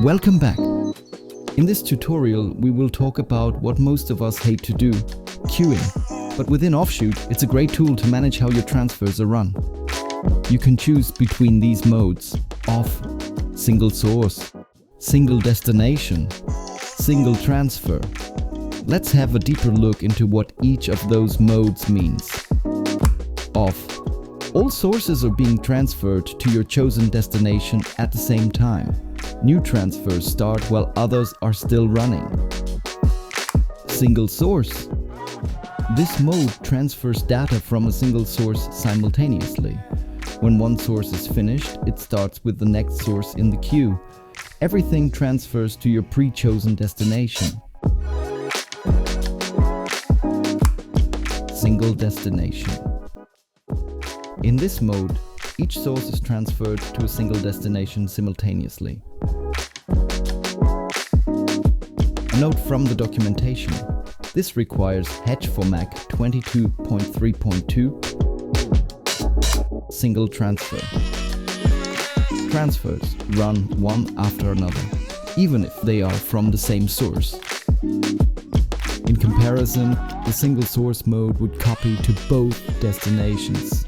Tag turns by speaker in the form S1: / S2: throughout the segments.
S1: Welcome back! In this tutorial we will talk about what most of us hate to do, queuing. But within OffShoot it's a great tool to manage how your transfers are run. You can choose between these modes: off, single source, single destination, single transfer. Let's have a deeper look into what each of those modes means. Off. All sources are being transferred to your chosen destination at the same time. New transfers start while others are still running. Single source. This mode transfers data from a single source simultaneously. When one source is finished, it starts with the next source in the queue. Everything transfers to your pre-chosen destination. Single destination. In this mode, each source is transferred to a single destination simultaneously. A note from the documentation. This requires Hedge for Mac 22.3.2 single transfer. Transfers run one after another, even if they are from the same source. In comparison, the single source mode would copy to both destinations.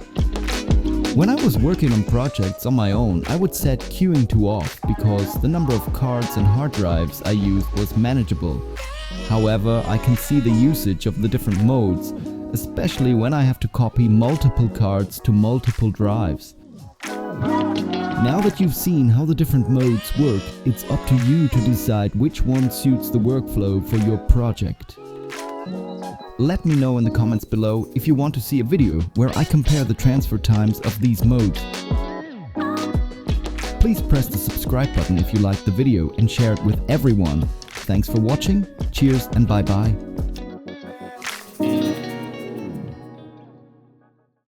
S1: When I was working on projects on my own, I would set queuing to off because the number of cards and hard drives I used was manageable. However, I can see the usage of the different modes, especially when I have to copy multiple cards to multiple drives. Now that you've seen how the different modes work, it's up to you to decide which one suits the workflow for your project. Let me know in the comments below if you want to see a video where I compare the transfer times of these modes. Please press the subscribe button if you liked the video and share it with everyone. Thanks for watching, cheers and bye bye.